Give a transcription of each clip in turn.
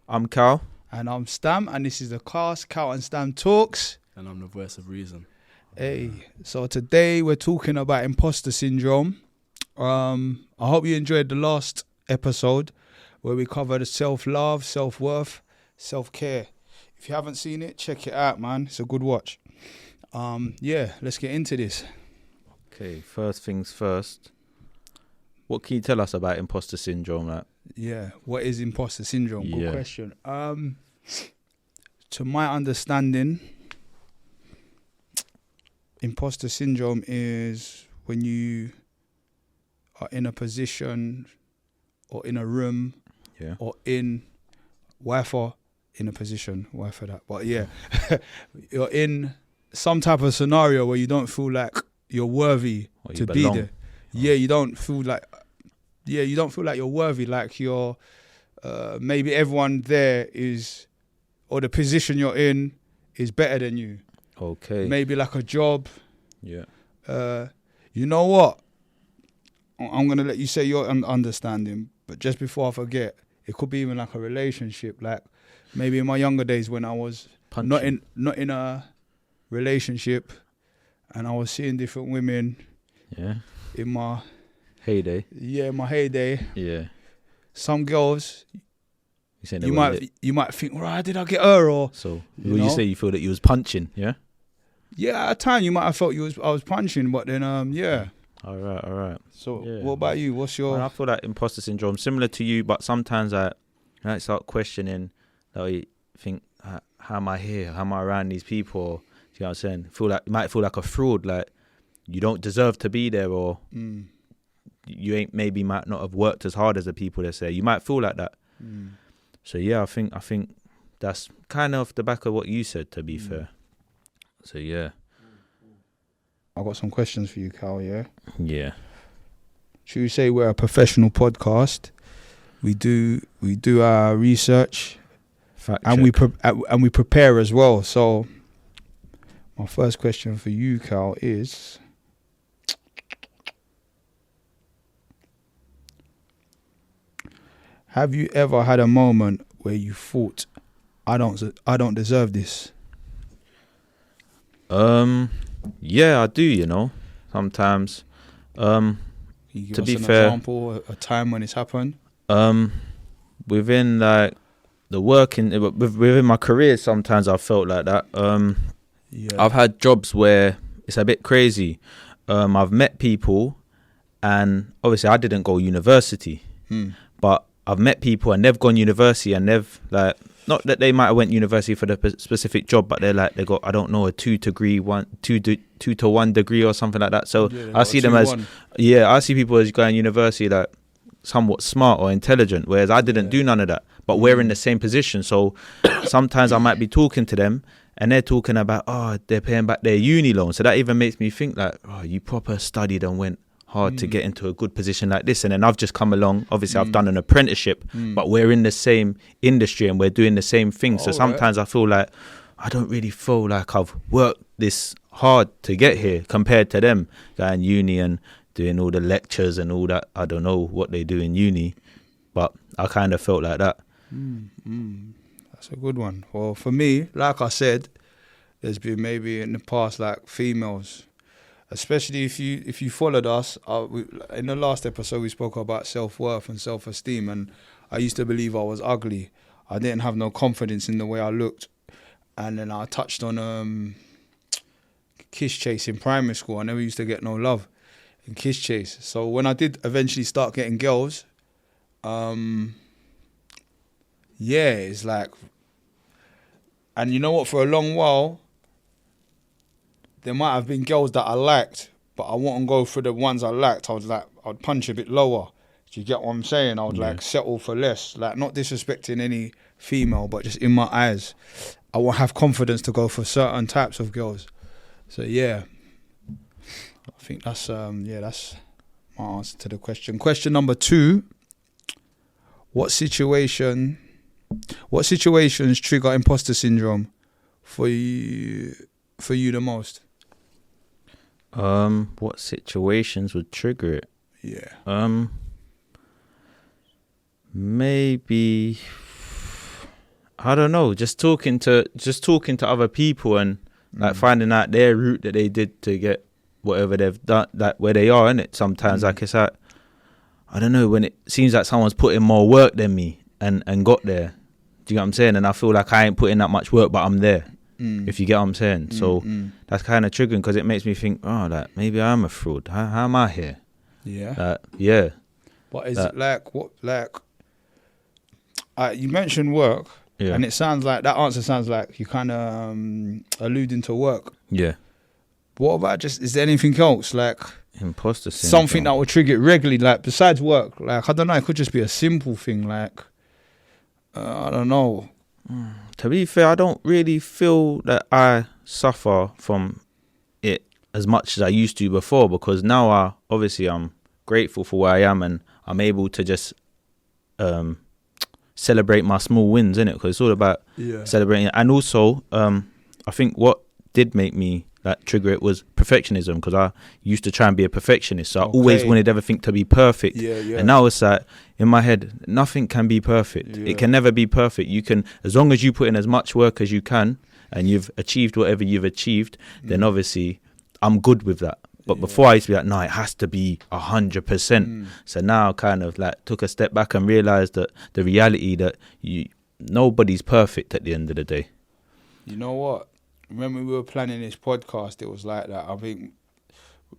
I'm Kal. And I'm Stam, and this is the K.A.S.T, Kal and Stam Talks. And I'm the voice of reason. Hey, so today we're talking about imposter syndrome. I hope you enjoyed the last episode where we covered self-love, self-worth, self-care. If you haven't seen it, check it out, man. It's a good watch. Let's get into this. Okay, first things first. What can you tell us about imposter syndrome? Yeah, what is imposter syndrome? Good Yeah. question. To my understanding, imposter syndrome is when you are in a position or in a room or in in a position, why for that? But yeah, you're in some type of scenario where you don't feel like you're worthy to be there. Yeah, you don't feel like you're worthy, like you're maybe everyone there is, or the position you're in is better than you. Okay. Maybe like a job. Yeah. You know what? I'm going to let you say your understanding, but just before I forget, it could be even like a relationship. Like maybe in my younger days when I was not in a relationship and I was seeing different women. Yeah. In my heyday. Yeah, my heyday. Yeah. Some girls, you might think, well, how did I get her? Or so would you say you feel that you was punching? Yeah. Yeah, at a time you might have felt I was punching, but then yeah. All right. So what about you? What's your? I feel that imposter syndrome similar to you, but sometimes I start questioning. I think, how am I here? How am I around these people? Do you know what I'm saying? You might feel like a fraud, like you don't deserve to be there, or you might not have worked as hard as the people that say. You might feel like that. So yeah, I think that's kind of off the back of what you said, to be fair. So yeah. I got some questions for you, Kal, yeah? Yeah. Should we say we're a professional podcast? We do our research and we prepare as well. So my first question for you, Kal, is have you ever had a moment where you thought, I don't deserve this? Yeah, I do, sometimes. Can you give to us be an fair, example, a time when it's happened? Within like the within my career, sometimes I felt like that. I've had jobs where it's a bit crazy. I've met people, and obviously I didn't go university, but I've met people and they've gone university and they've like, not that they might have went university for the specific job, but they got, I don't know, a 2 to 1 degree or something like that. So I see them as, I see people as going university like somewhat smart or intelligent, whereas I didn't do none of that. But we're in the same position. So sometimes I might be talking to them and they're talking about, they're paying back their uni loan. So that even makes me think like, you proper studied and went hard to get into a good position like this, and then I've just come along. Obviously I've done an apprenticeship, but we're in the same industry and we're doing the same thing. So sometimes I feel like I don't really feel like I've worked this hard to get here compared to them going uni and doing all the lectures and all that. I don't know what they do in uni, but I kind of felt like that. That's a good one. Well, for me, like I said, there's been maybe in the past like females, especially if you followed us, in the last episode we spoke about self-worth and self-esteem, and I used to believe I was ugly. I didn't have no confidence in the way I looked. And then I touched on kiss chase in primary school. I never used to get no love in kiss chase. So when I did eventually start getting girls, it's like, and you know what, for a long while, there might have been girls that I liked, but I wouldn't go for the ones I liked. I'd punch a bit lower. Do you get what I'm saying? I would like settle for less. Like, not disrespecting any female, but just in my eyes, I won't have confidence to go for certain types of girls. So yeah, I think that's that's my answer to the question. Question number 2: What situations trigger imposter syndrome for you the most? What situations would trigger it? Yeah. Maybe I don't know, just talking to other people and like finding out their route that they did to get whatever they've done, like where they are, innit? Sometimes like it's like, I don't know, when it seems like someone's put in more work than me and got there. Do you get what I'm saying? And I feel like I ain't putting that much work, but I'm there. If you get what I'm saying. So that's kind of triggering because it makes me think, oh, like maybe I'm a fraud. How am I here? Yeah. Yeah. What is it like? What like? You mentioned work, and it sounds like that answer sounds like you kind of alluding to work. Yeah. What about is there anything else like imposter syndrome? Something that would trigger it regularly, like besides work? Like I don't know, it could just be a simple thing, like I don't know. To be fair, I don't really feel that I suffer from it as much as I used to before, because now I'm grateful for where I am and I'm able to just celebrate my small wins, innit? Because it's all about celebrating. And also, I think what did make me trigger it was perfectionism, because I used to try and be a perfectionist, so I always wanted everything to be perfect. And now it's like in my head, nothing can be perfect. It can never be perfect. You can, as long as you put in as much work as you can and you've achieved whatever you've achieved, then obviously I'm good with that. But before I used to be like, no, it has to be 100%. So now I kind of took a step back and realized that the reality that nobody's perfect at the end of the day. You know what? Remember we were planning this podcast, it was like that. I think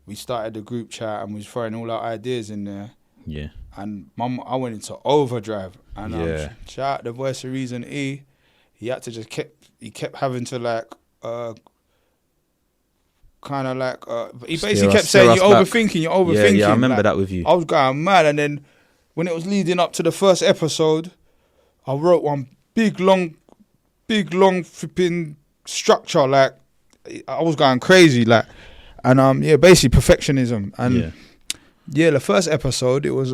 we started the group chat and we was throwing all our ideas in there. Yeah. And I went into overdrive. And shout out the voice of reason, E. He had to just kept having to he basically kept saying, you're overthinking. Yeah, I remember that with you. I was going mad. And then when it was leading up to the first episode, I wrote one big long flipping structure, I was going crazy, and basically perfectionism. And the first episode it was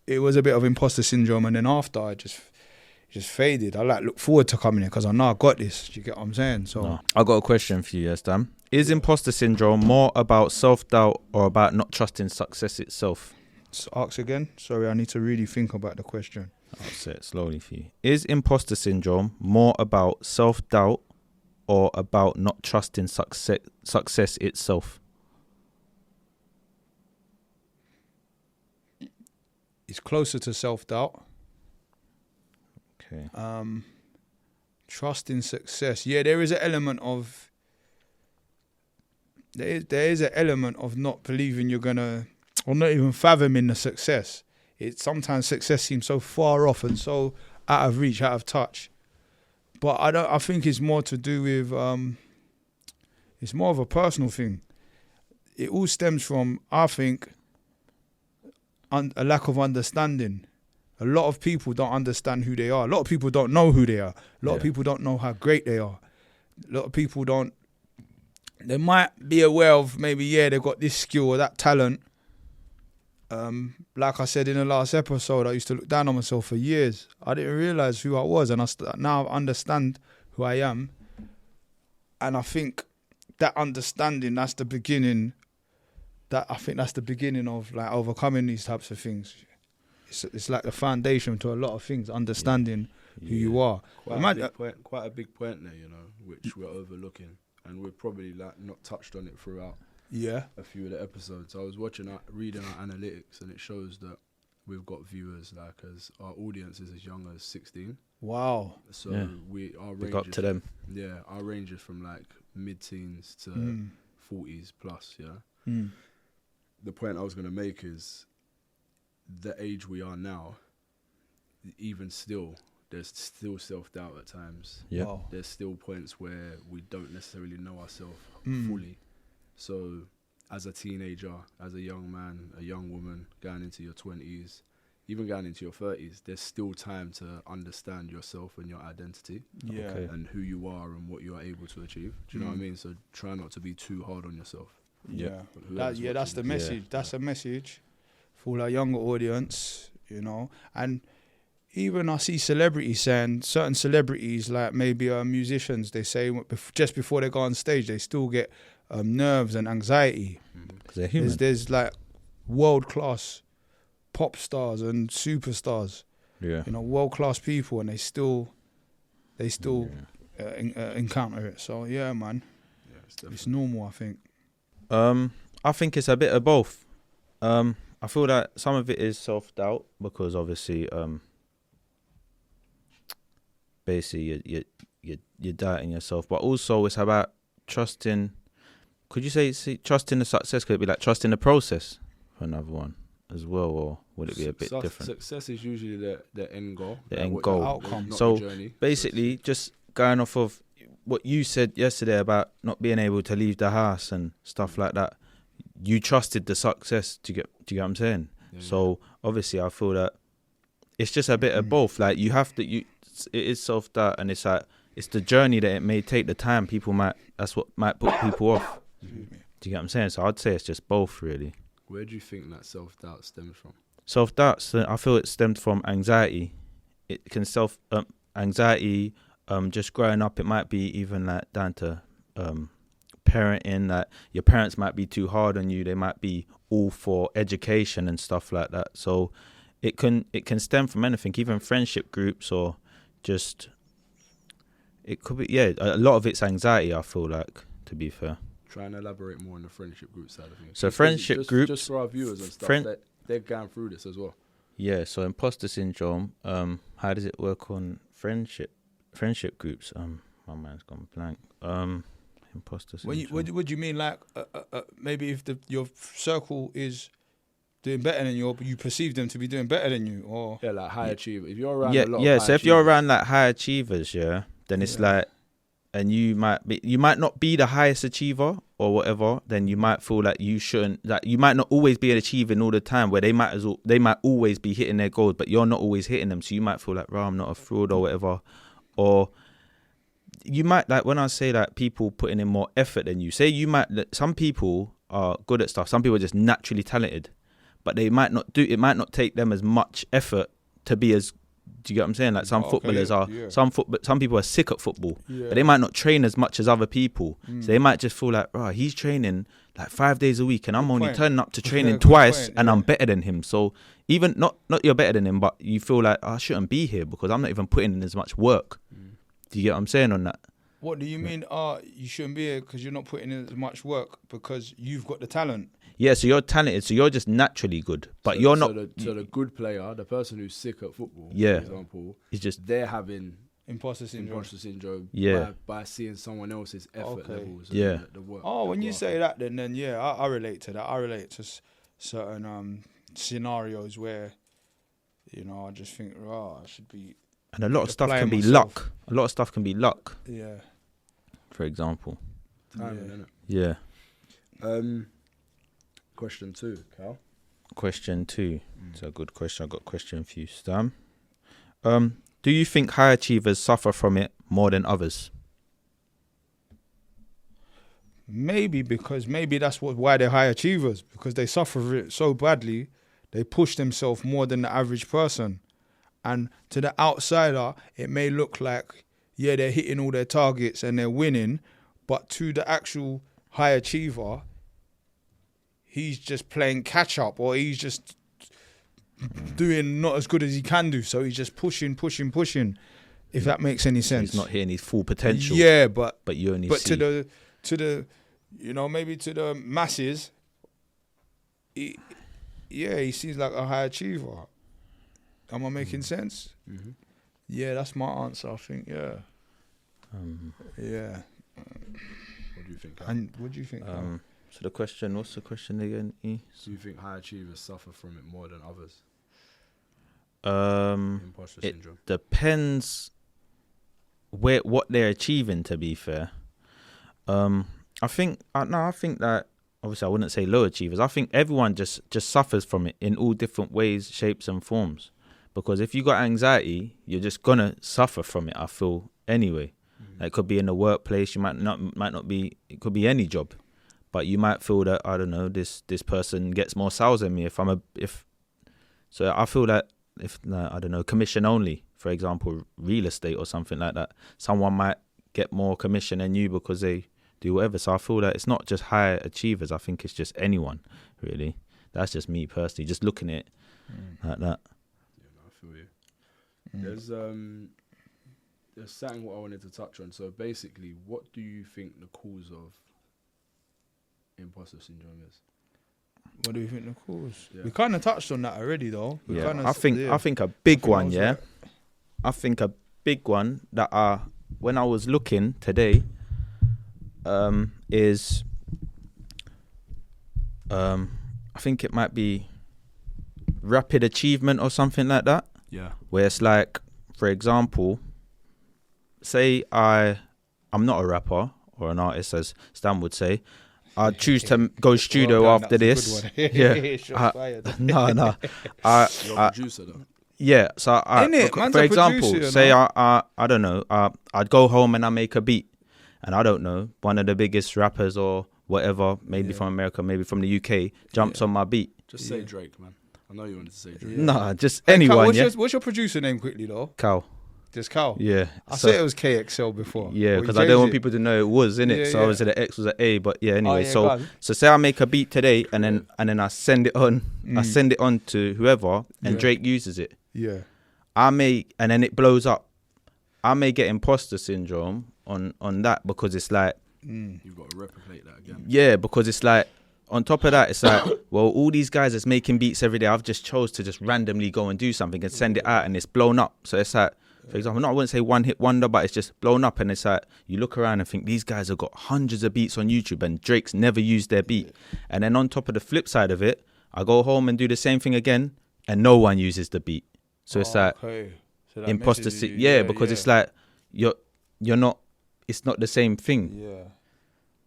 it was a bit of imposter syndrome, and then after I just faded. I look forward to coming here because I know I got this. Do you get what I'm saying? So I got a question for you, Stam. Is imposter syndrome more about self-doubt or about not trusting success itself? Ask again. Sorry, I need to really think about the question. I'll say it slowly for you. Is imposter syndrome more about self-doubt or about not trusting success itself? It's closer to self-doubt. Okay. Trusting success. Yeah, there is an element of... There is an element of not believing you're going to... Or not even fathoming the success. Sometimes success seems so far off and so out of reach, out of touch. But I think it's more to do with it's more of a personal thing. It all stems from, I think, a lack of understanding. A lot of people don't understand who they are. A lot of people don't know who they are. A lot of people don't know how great they are. A lot of people don't. They might be aware of maybe they've got this skill or that talent. Like I said in the last episode, I used to look down on myself for years. I didn't realise who I was, and now I understand who I am. And I think that understanding, that's the beginning. I think that's the beginning of overcoming these types of things. It's like the foundation to a lot of things, understanding who you are. Quite a big point there, which we're overlooking, and we've probably not touched on it throughout. A few of the episodes. I was reading our analytics, and it shows that we've got viewers as our audience is as young as 16. Wow. So our range up to them. Yeah, our range is from mid-teens to 40s plus. The point I was going to make is the age we are now. Even still, there's still self-doubt at times. Yeah. Wow. There's still points where we don't necessarily know ourselves fully. So as a teenager, as a young man, a young woman, going into your 20s, even going into your 30s, there's still time to understand yourself and your identity and who you are and what you are able to achieve. Do you know what I mean? So try not to be too hard on yourself. That's the message. That's a message for our younger audience, And even I see celebrities saying, certain celebrities, maybe musicians, they say just before they go on stage, they still get nerves and anxiety. Because they're human. There's world-class pop stars and superstars Yeah. You know, world-class people, and they still encounter it. So yeah, man, it's normal, I think. I think it's a bit of both. I feel that some of it is self-doubt because obviously, basically you're doubting yourself, but also it's about trusting. Could you say trusting the success? Could it be like trusting the process for another one as well, or would it be a bit different? Success is usually the end goal. The end goal. The outcome. Not So the journey. basically, just going off of what you said yesterday about not being able to leave the house and stuff like that, you trusted the success. Do you get what I'm saying? Yeah, So obviously, I feel that it's just a bit of both. Like it is self-doubt, and it's like it's the journey that it may take, the time that's what might put people off. Do you get what I'm saying? So I'd say it's just both, really. Where do you think that self-doubt stems from? Self-doubt, I feel it stemmed from anxiety. It can anxiety, just growing up. It might be even like down to parenting. That your parents might be too hard on you. They might be all for education and stuff like that. So it can stem from anything, even friendship groups, or just it could be. Yeah, a lot of it's anxiety, I feel like, to be fair. Try and elaborate more on the friendship group side of things. So friendship groups, just for our viewers and stuff, they're going through this as well. Yeah. So imposter syndrome. How does it work on friendship groups? My mind's gone blank. Imposter syndrome. What do you mean? Like maybe if your circle is doing better than you, but you perceive them to be doing better than you, or like high achiever. If you're around so if you're around like high achievers, then it's like. And you might not be the highest achiever or whatever, then you might feel like you shouldn't, like you might not always be achieving all the time, where they might always be hitting their goals, but you're not always hitting them. So you might feel like, I'm not a fraud or whatever. Or you might, like when I say like people putting in more effort than you, say some people are good at stuff. Some people are just naturally talented, but it might not take them as much effort to be as. Do you get what I'm saying? Like some footballers are, some people are sick at football, but they might not train as much as other people. So they might just feel like, he's training like 5 days a week, and I'm only turning up to training twice, and I'm better than him. So even not you're better than him, but you feel like I shouldn't be here because I'm not even putting in as much work. Do you get what I'm saying on that? What do you mean? You shouldn't be here because you're not putting in as much work because you've got the talent. Yeah, so you're talented, so you're just naturally good, but you're not. So the good player, the person who's sick at football, for example, they're having imposter syndrome. By seeing someone else's effort levels. And the work. When you say that, then I relate to that. I relate to certain scenarios where, I just think, I should be. And a lot of stuff can be luck. A lot of stuff can be luck. Yeah. For example. Timing, innit? Yeah. Question 2, Cal. Question 2. It's a good question. I've got a question for you, Stam. Do you think high achievers suffer from it more than others? Maybe that's why they're high achievers, because they suffer it so badly, they push themselves more than the average person. And to the outsider, it may look like, they're hitting all their targets and they're winning, but to the actual high achiever, he's just playing catch up, or he's just doing not as good as he can do. So he's just pushing. If that makes any sense. He's not hitting his full potential. Yeah, but you only see. to the maybe to the masses, he seems like a high achiever. Am I making sense? Mm-hmm. Yeah, that's my answer. I think. Yeah. What do you think? And what do you think? So what's the question again? Do you think high achievers suffer from it more than others? Imposter syndrome. It depends what they're achieving, to be fair. I think that obviously I wouldn't say low achievers. I think everyone just suffers from it in all different ways, shapes and forms. Because if you got anxiety, you're just gonna suffer from it, I feel, anyway. Like, it could be in the workplace, you might not be, it could be any job. But you might feel that, I don't know, this person gets more sales than me so I feel that I don't know, commission only, for example, real estate or something like that, someone might get more commission than you because they do whatever. So I feel that it's not just high achievers. I think it's just anyone, really. That's just me personally, just looking at it like that. Yeah, no, I feel you. There's something what I wanted to touch on. So basically, what do you think the cause of imposter syndrome is? What do you think the cause? Yeah. We kind of touched on that already, though. I think a big one. Yeah, I think a big one that when I was looking today, is I think it might be rapid achievement or something like that. Yeah. Where it's like, for example, say I'm not a rapper or an artist, as Stan would say. I choose to go studio after this. Yeah. No. You're a producer though. Yeah. So for example, producer, say I don't know. I'd go home and I make a beat, and I don't know, one of the biggest rappers or whatever, maybe from America, maybe from the UK, jumps on my beat. Just say Drake, man. I know you wanted to say Drake. Nah, just anyone. Cal, what's your producer name quickly though? Cal. Just Kal. Yeah. I said it was KXL before. Yeah, because I don't want people to know it was, innit? Yeah, so yeah. obviously the X was an A, but yeah, anyway. go on. So say I make a beat today and then I send it on. I send it on to whoever and Drake uses it. Yeah. And then it blows up. I may get imposter syndrome on that because it's like, You've got to replicate that again. yeah, because it's like, on top of that, it's like, well, all these guys that's making beats every day, I've just chose to just randomly go and do something and send it out and it's blown up. So it's like, for example, I wouldn't say one hit wonder, but it's just blown up. And it's like, you look around and think these guys have got hundreds of beats on YouTube and Drake's never used their beat. And then on top of the flip side of it, I go home and do the same thing again and no one uses the beat. So it's like, so imposter syndrome. Because it's like, you're not, it's not the same thing. Yeah.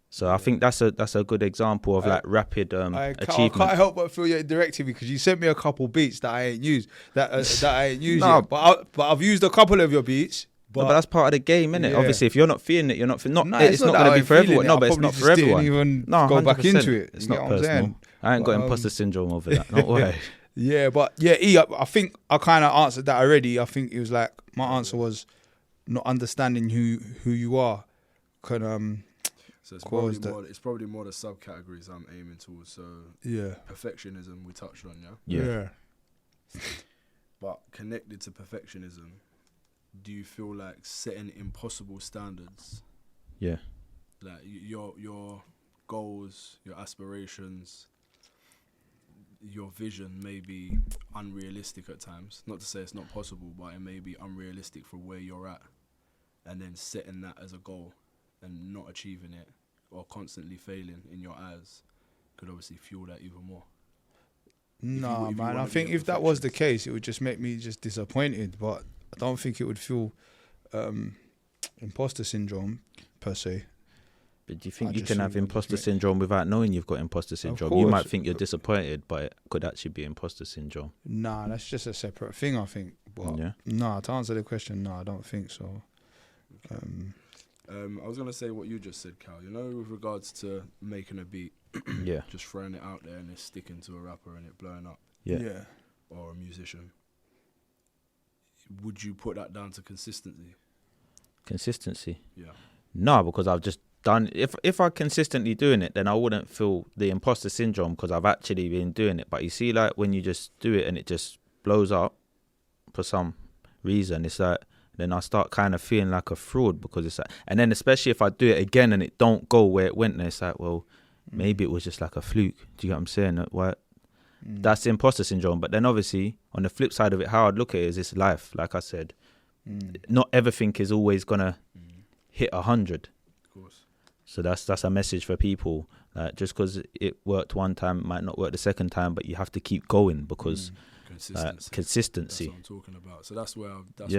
So I think that's a good example of like rapid achievement. I can't help but feel your directive because you sent me a couple beats that I ain't used that I ain't used No. yet. But I've used a couple of your beats. But that's part of the game, innit? Yeah. Obviously, if you're not feeling it, you're not. No, It's not going to be for everyone. No, but it's probably not for just didn't everyone. even No, go back 100%. into it. It's You not get what I'm personal. saying? I ain't got imposter syndrome over that. Not worry. Yeah, but yeah, I think I kind of answered that already. I think it was like my answer was not understanding who you are. So it's probably more the subcategories I'm aiming towards. So Yeah. perfectionism we touched on, Yeah. But connected to perfectionism, do you feel like setting impossible standards? Yeah. Like your goals, your aspirations, your vision may be unrealistic at times. Not to say it's not possible, but it may be unrealistic for where you're at. And then setting that as a goal and not achieving it or constantly failing in your eyes could obviously fuel that even more. No, if you man. wanna I think be a if that was the case, it would just make me just disappointed. But I don't think it would feel imposter syndrome per se. But do you think I you just can have think it imposter just make- syndrome without knowing you've got imposter syndrome? You course. might think you're disappointed, but it could actually be imposter syndrome. Nah, that's just a separate thing, I think. But Yeah. nah, to answer the question, no, I don't think so. I was going to say what you just said, Cal. You know, with regards to making a beat, Yeah. just throwing it out there and it's sticking to a rapper and it blowing up, Yeah. or a musician, would you put that down to consistency? Consistency. Yeah. No, because I've just done. If I'm consistently doing it, then I wouldn't feel the imposter syndrome because I've actually been doing it. But you see, like when you just do it and it just blows up for some reason, it's like then I start kind of feeling like a fraud because it's like, and then especially if I do it again and it don't go where it went, then it's like, well, maybe it was just like a fluke. Do you get what I'm saying? What? That's the imposter syndrome. But then obviously on the flip side of it, how I'd look at it is it's life. Like I said, not everything is always gonna hit 100. Of course. So that's a message for people. Just because it worked one time, it might not work the second time, but you have to keep going because consistency. That's what I'm talking about. So that's what I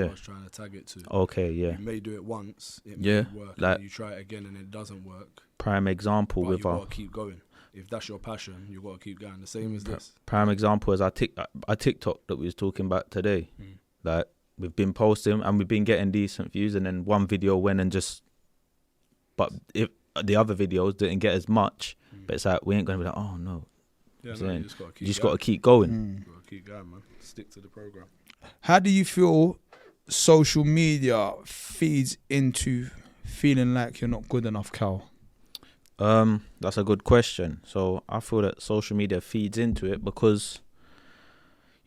was trying to tag it to. Okay, yeah. You may do it once, it may work, like and you try it again and it doesn't work. Prime example But with you gotta keep going. If that's your passion, you gotta keep going. The same as this. Prime example is our TikTok that we was talking about today. Like we've been posting and we've been getting decent views, and then one video went and just. But if the other videos didn't get as much, but it's like we ain't gonna be like, oh no. Yeah, no, you just gotta keep you just going. gotta keep going. You gotta keep going, man. Stick to the program. How do you feel social media feeds into feeling like you're not good enough, Cal? That's a good question. So I feel that social media feeds into it because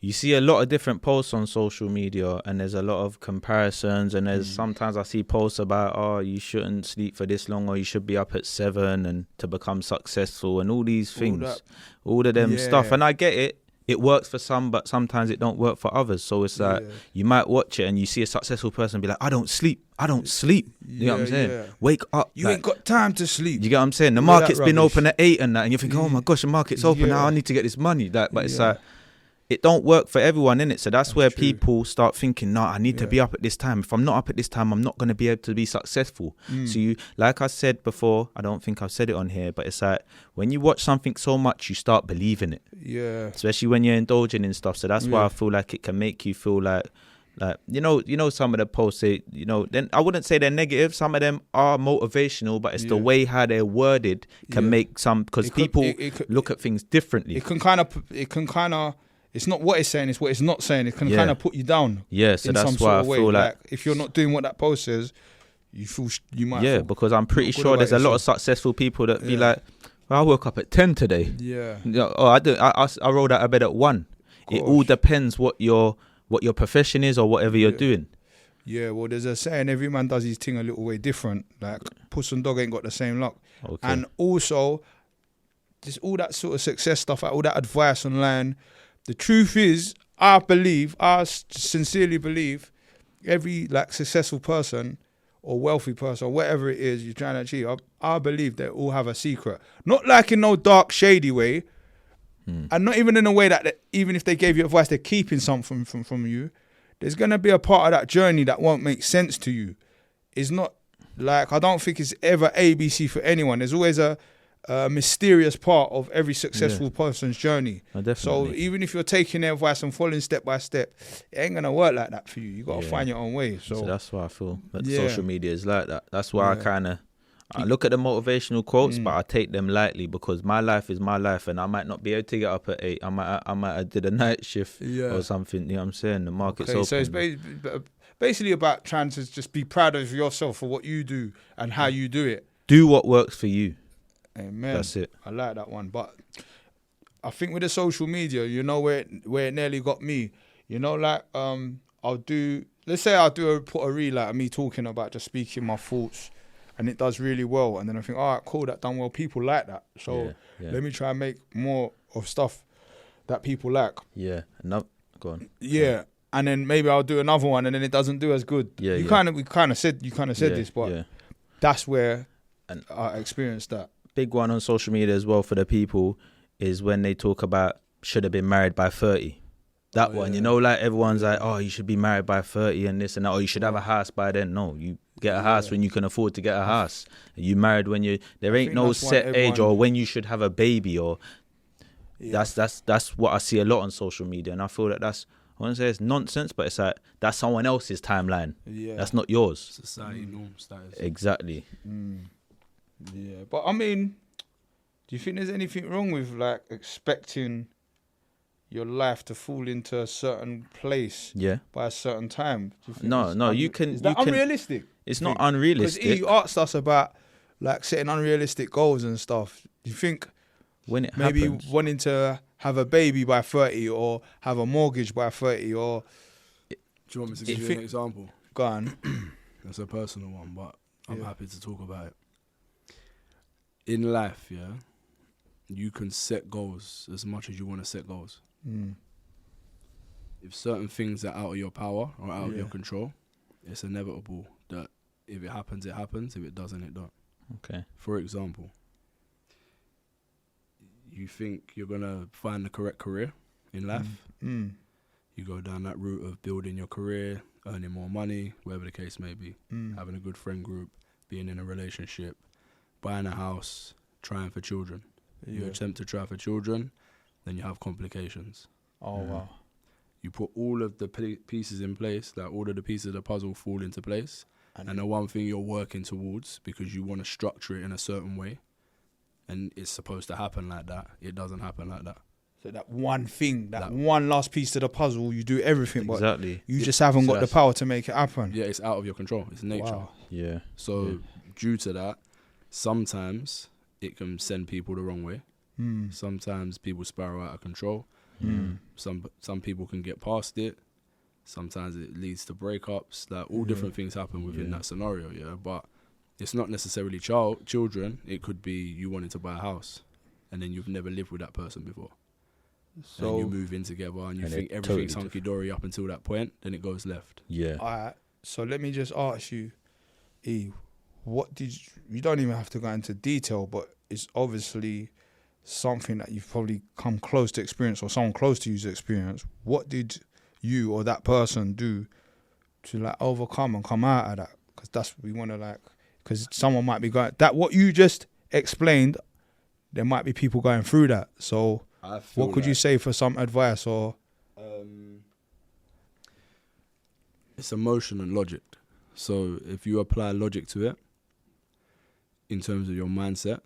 you see a lot of different posts on social media, and there's a lot of comparisons, and there's sometimes I see posts about, oh, you shouldn't sleep for this long, or you should be up at 7 and to become successful, and all these things, all of them stuff. And I get it. It works for some, but sometimes it don't work for others. So it's like, you might watch it and you see a successful person and be like, I don't sleep. You know what I'm saying? Yeah. Wake up. You ain't got time to sleep. You get what I'm saying? The market's been open at 8 and that, and you think, oh my gosh, the market's open now. I need to get this money. But it's like, it don't work for everyone, innit? So that's where people start thinking, I need to be up at this time. If I'm not up at this time, I'm not going to be able to be successful. So you, like I said before, I don't think I've said it on here, but it's like, when you watch something so much, you start believing it. Yeah. Especially when you're indulging in stuff. So that's why I feel like it can make you feel like you know some of the posts say, then I wouldn't say they're negative. Some of them are motivational, but it's the way how they're worded can make some, because people look at things differently. It can kind of it's not what it's saying, it's what it's not saying. It can kind of put you down. Yeah, so that's why I feel like if you're not doing what that post says, you feel you might. Yeah, because I'm pretty sure there's a lot of successful people that be like, well, I woke up at 10 today. Yeah. I rolled out of bed at 1. Gosh. It all depends what your profession is or whatever you're doing. Yeah, well, there's a saying, every man does his thing a little way different. Like, puss and dog ain't got the same luck. Okay. And also, just all that sort of success stuff, all that advice online. The truth is, I sincerely believe, every successful person or wealthy person or whatever it is you're trying to achieve, I believe they all have a secret. Not like in no dark, shady way, and not even in a way that even if they gave you advice, they're keeping something from you. There's going to be a part of that journey that won't make sense to you. It's not like, I don't think it's ever ABC for anyone. There's always a mysterious part of every successful person's journey. So even if you're taking their advice and following step by step, it ain't gonna work like that for you. You gotta find your own way. So that's why I feel that social media is like that. That's why I look at the motivational quotes, but I take them lightly, because my life is my life, and I might not be able to get up at 8. I might have did a night shift or something. You know what I'm saying? The market's open. So it's basically about trying to just be proud of yourself for what you do and how you do it. Do what works for you. Amen. That's it. I like that one. But I think with the social media, where it nearly got me, let's say I'll put a reel out of me talking about just speaking my thoughts, and it does really well. And then I think, all right, cool, that done well. People like that. So let me try and make more of stuff that people like. Yeah. No, go on. Yeah. And then maybe I'll do another one, and then it doesn't do as good. Yeah. We kind of said this, but that's where I experienced that. Big one on social media as well for the people is when they talk about should have been married by 30. That one, everyone's like, oh, you should be married by 30 and this and that, or you should have a house by then. No, you get a house when you can afford to get a house. You married when there ain't no set age or when you should have a baby, or that's what I see a lot on social media, and I feel that that's, I wouldn't say it's nonsense, but it's like that's someone else's timeline. Yeah. That's not yours. Society norm status. Exactly. Yeah, but I mean, do you think there's anything wrong with expecting your life to fall into a certain place by a certain time? Do you think you can. Is that unrealistic? It's not unrealistic. Because you asked us about setting unrealistic goals and stuff. Do you think when it maybe happens, wanting to have a baby by 30 or have a mortgage by 30 or... Do you want me to give you an example? Go on. That's a personal one, but I'm happy to talk about it. In life, you can set goals as much as you want to set goals. If certain things are out of your power or out of your control, it's inevitable that if it happens, it happens. If it doesn't, it don't. Okay. For example, you think you're going to find the correct career in life. You go down that route of building your career, earning more money, whatever the case may be, having a good friend group, being in a relationship, buying a house, trying for children. You attempt to try for children, then you have complications. Oh, wow. You put all of the pieces in place, all of the pieces of the puzzle fall into place, and the one thing you're working towards, because you want to structure it in a certain way, and it's supposed to happen like that, it doesn't happen like that. So that one thing, that one last piece to the puzzle, you do everything, but you just haven't got the that's power to make it happen. Yeah, it's out of your control. It's nature. Wow. Yeah. So due to that, sometimes it can send people the wrong way. Sometimes people spiral out of control. Some people can get past it. Sometimes it leads to breakups. Like all different things happen within that scenario. Yeah, but it's not necessarily children. It could be you wanting to buy a house, and then you've never lived with that person before. So and you move in together, and you think everything's hunky dory up until that point. Then it goes left. Yeah. All right. So let me just ask you, E, what did you don't even have to go into detail, but it's obviously something that you've probably come close to experience, or someone close to you's experience. What did you or that person do to like overcome and come out of that? Because that's what we want to like. Because someone might be going that what you just explained. There might be people going through that. So what could you say for some advice or? It's emotion and logic. So if you apply logic to it, in terms of your mindset,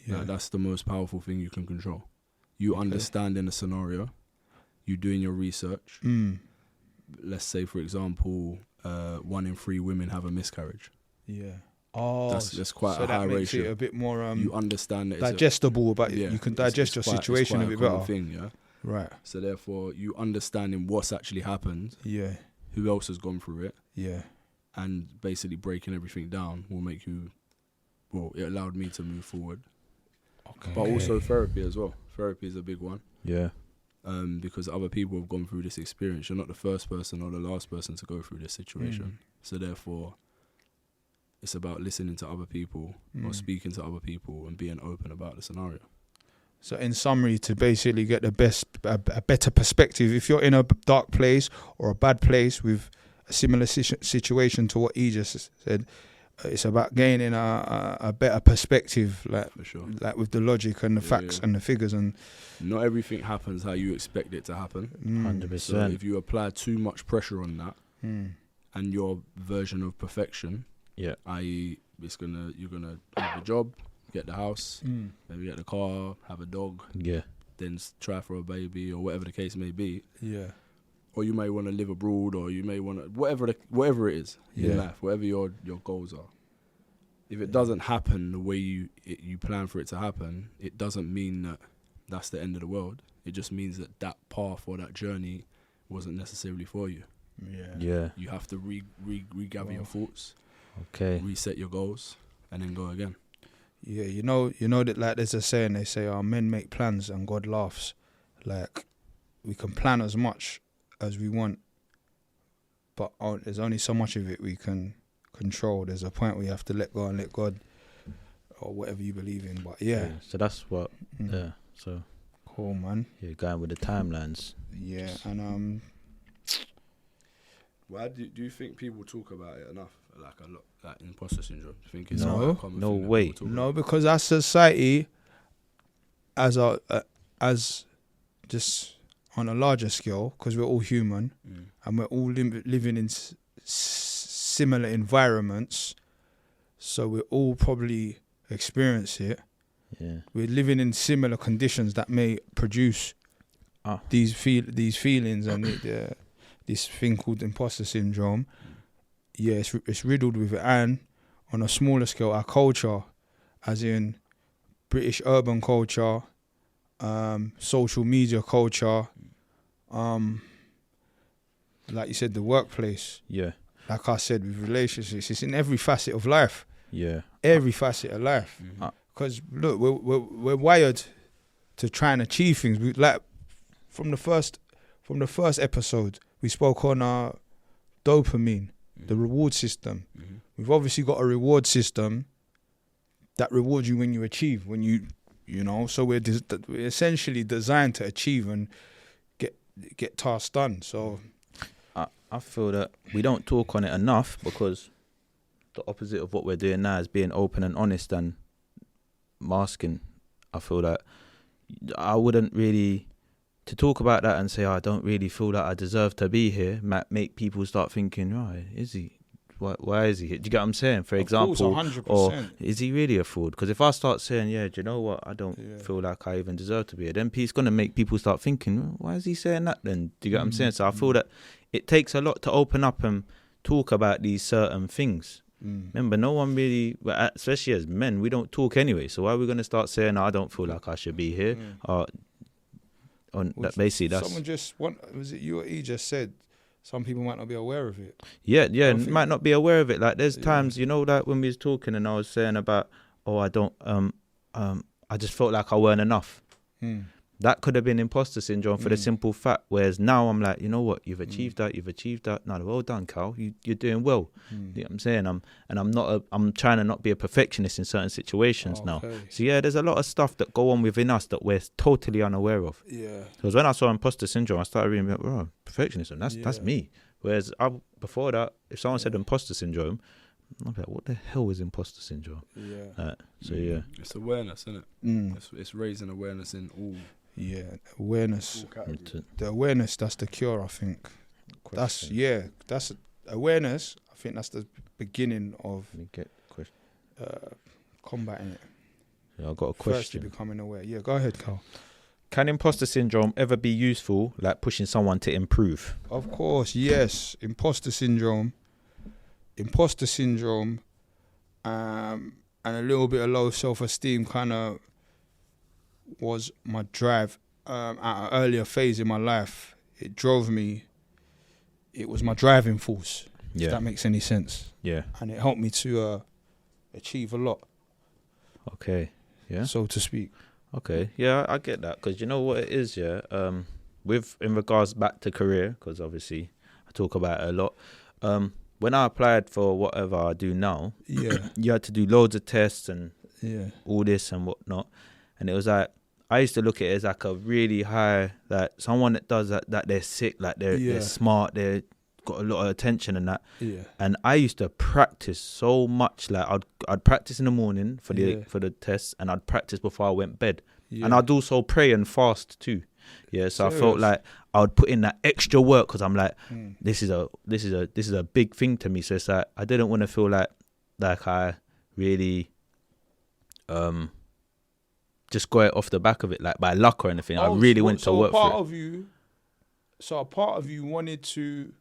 that's the most powerful thing you can control. You understanding the scenario, you doing your research. Let's say, for example, 1 in 3 women have a miscarriage. Yeah. Oh, that's quite a high ratio. So that makes it a bit more you understand that digestible, but you can digest your situation a bit better. Thing, yeah. Right. So therefore, you understanding what's actually happened. Yeah. Who else has gone through it? Yeah. And basically breaking everything down will make you. Well, it allowed me to move forward. Okay. But also therapy as well. Therapy is a big one. Yeah. Because other people have gone through this experience. You're not the first person or the last person to go through this situation. So therefore, it's about listening to other people or speaking to other people and being open about the scenario. So in summary, to basically get a better perspective, if you're in a dark place or a bad place with a similar situation to what he just said, it's about gaining a better perspective, like for sure, like with the logic and the facts and the figures. And not everything happens how you expect it to happen. 100%. So if you apply too much pressure on that, and your version of perfection, i.e., you're gonna have a job, get the house, maybe get the car, have a dog, then try for a baby or whatever the case may be. Yeah. Or you may want to live abroad, or you may want to whatever it is in life, whatever your goals are. If it doesn't happen the way you plan for it to happen, it doesn't mean that that's the end of the world. It just means that path or that journey wasn't necessarily for you. Yeah. You have to regather your thoughts, reset your goals, and then go again. Yeah, you know that, like there's a saying, they say, men make plans and God laughs. Like, we can plan as much as we want, but there's only so much of it we can control. There's a point where you have to let go and let God, or whatever you believe in. But so that's what so cool, man. Going with the timelines. And why do you think people talk about it enough, like a lot, like imposter syndrome? Do you think it's no a common no thing way no because our society as just on a larger scale, because we're all human and we're all living in similar environments, so we all probably experience it. We're living in similar conditions that may produce these feelings and this thing called imposter syndrome. It's riddled with it. And on a smaller scale, our culture, as in British urban culture, social media culture, like you said, the workplace. Like I said, with relationships, it's in every facet of life. Every facet of life. Because look, we're wired to try and achieve things. We, like from the first episode, we spoke on our dopamine, the reward system. We've obviously got a reward system that rewards you when you achieve, when you know. So we're essentially designed to achieve and get tasks done. So I feel that we don't talk on it enough, because the opposite of what we're doing now is being open and honest and masking. I feel that I wouldn't really, to talk about that and say, I don't really feel that I deserve to be here, might make people start thinking, right, is he? Why is he here? Do you get what I'm saying? For example, 100%. Or is he really a fraud? Because if I start saying, do you know what, I don't feel like I even deserve to be here, then it's going to make people start thinking, why is he saying that then? Do you get what I'm saying? So I feel that it takes a lot to open up and talk about these certain things. Remember, no one really, especially as men, we don't talk anyway. So why are we going to start saying, I don't feel like I should be here? on that. Basically, that's someone was it you or he just said some people might not be aware of it. Yeah, might not be aware of it. Like there's times, you know, that when we was talking and I was saying about, I don't, I just felt like I weren't enough. That could have been imposter syndrome for the simple fact. Whereas now I'm like, you know what, you've achieved that. No, well done, Kal. You're doing well. You know what I'm saying? I'm trying to not be a perfectionist in certain situations now. So yeah, there's a lot of stuff that go on within us that we're totally unaware of. Yeah. Because when I saw imposter syndrome, I started reading, perfectionism. That's me. Whereas before that, if someone said imposter syndrome, I'm like, what the hell is imposter syndrome? Yeah. It's awareness, isn't it? It's raising awareness in all. Yeah, awareness. The awareness, that's the cure, I think. That's awareness. I think that's the beginning of combating it. Yeah, I got a question. First, you're becoming aware. Yeah, go ahead, Kal. Can imposter syndrome ever be useful, like pushing someone to improve? Of course, yes. Imposter syndrome, and a little bit of low self-esteem kind of was my drive at an earlier phase in my life. It drove me. It was my driving force, if that makes any sense. Yeah. And it helped me to achieve a lot. Okay. Yeah. So to speak. Okay. Yeah, I get that. Because you know what it is, yeah? In regards back to career, because obviously I talk about it a lot. When I applied for whatever I do now, you had to do loads of tests and all this and whatnot. And it was like, I used to look at it as like a really high, like someone that does that they're sick, like they're smart, they've got a lot of attention and that. Yeah. And I used to practice so much. Like I'd practice in the morning for the tests, and I'd practice before I went bed. Yeah. And I'd also pray and fast too. Yeah. So serious? I felt like I would put in that extra work because I'm like, this is a big thing to me. So it's like I didn't want to feel like I really just got it off the back of it, like by luck or anything. I really went to work for it. So a part of you wanted to,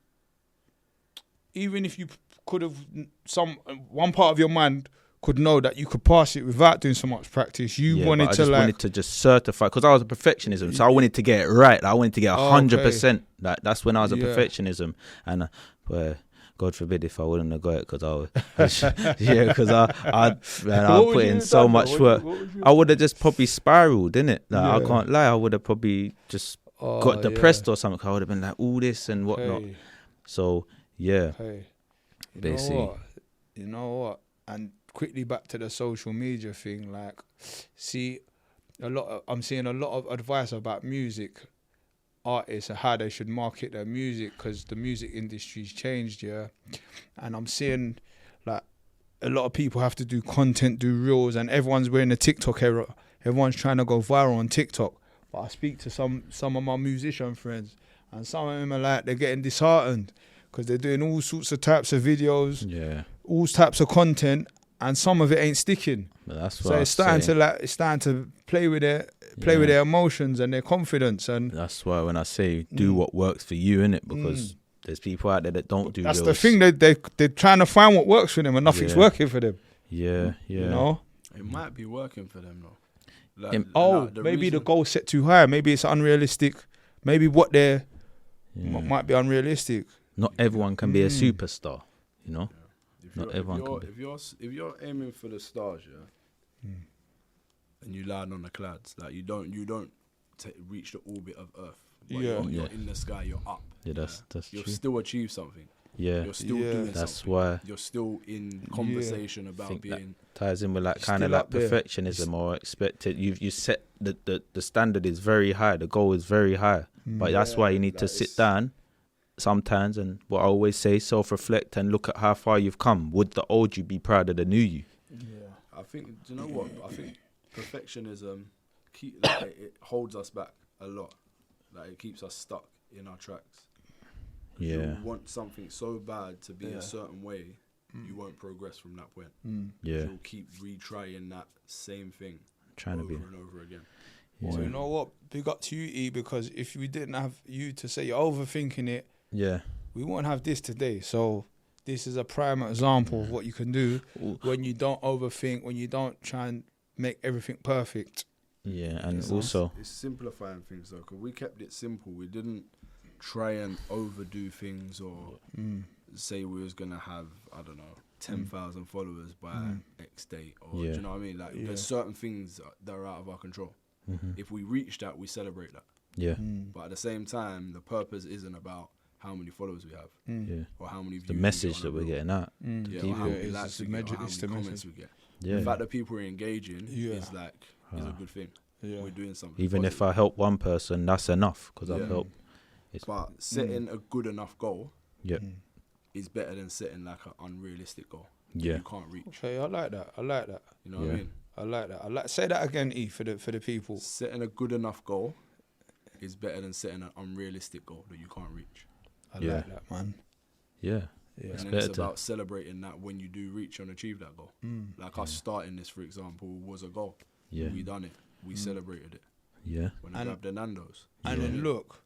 even if you could have, one part of your mind could know that you could pass it without doing so much practice. You wanted to wanted to just certify, because I was a perfectionism, so I wanted to get it right. I wanted to get 100%. Like that's when I was a perfectionism, and God forbid if I wouldn't have got it, because I put in so much work. I would have just probably spiraled, innit? Like, I can't lie. I would have probably just got depressed or something. I would have been like, all this and whatnot. So, yeah. Basically. You know what? And quickly back to the social media thing. Like, I'm seeing a lot of advice about music artists and how they should market their music, because the music industry's changed, and I'm seeing like a lot of people have to do content, do reels, and everyone's wearing the TikTok era. Everyone's trying to go viral on TikTok. But I speak to some of my musician friends, and some of them are like, they're getting disheartened because they're doing all sorts of types of videos, all types of content, and some of it ain't sticking. That's what it's starting to play with their emotions and their confidence, and that's why when I say do what works for you, innit? Because there's people out there that don't do. That's reels. The thing, they're trying to find what works for them, and nothing's working for them. Yeah. You know, it might be working for them though. Maybe the goal's set too high. Maybe it's unrealistic. Maybe what they're might be unrealistic. Not everyone can be a superstar, you know. Not everyone can be. If you're aiming for the stars, and you land on the clouds, like you don't reach the orbit of Earth. You're in the sky. You're up. Yeah, that's You'll true. still achieve something. Yeah, you're still doing that's something. Why you're still in conversation about being. That ties in with like kind of like perfectionism or expected. You set the standard is very high. The goal is very high, but that's why you need to sit down sometimes, and what I always say, self-reflect and look at how far you've come. Would the old you be proud of the new you? I think, do you know what? I think perfectionism it holds us back a lot. Like it keeps us stuck in our tracks. You want something so bad to be a certain way, you won't progress from that point. You'll keep retrying that same thing over and over again. So you know what? Big up to you, E, because if we didn't have you to say you're overthinking it, we won't have this today. So this is a prime example of what you can do when you don't overthink, when you don't try and make everything perfect. Yeah, and It's also it's simplifying things though, because we kept it simple. We didn't try and overdo things or say we was gonna have, I don't know, 10,000 followers by X date, or do you know what I mean? Like there's certain things that are out of our control. If we reach that, we celebrate that. yeah, But at the same time, the purpose isn't about how many followers we have yeah, or how many views. the we message get that on we're a reel. getting out. Yeah, or how many it's likes the we get, or how it's many the comments message. we get. Yeah, The fact that people are engaging Yeah. is like is a good thing. Yeah. We're doing something. even if positive. I help one person, that's enough because I've Yeah. helped. It's, But setting a good enough goal Yep. is better than setting like an unrealistic goal Yeah. you can't reach. Okay, I like that. I like that. You know what I Yeah. mean? I like that. I like. Say that again, E, for the people. Setting a good enough goal is better than setting an unrealistic goal that you can't reach. I Yeah. like that, man. yeah, Yeah. It's And then better it's to- about celebrating that when you do reach and achieve that goal. Like us starting this, for example, was a goal. yeah, We done it. We celebrated it yeah, when I And- grabbed the Nando's. And You know then what I mean? look,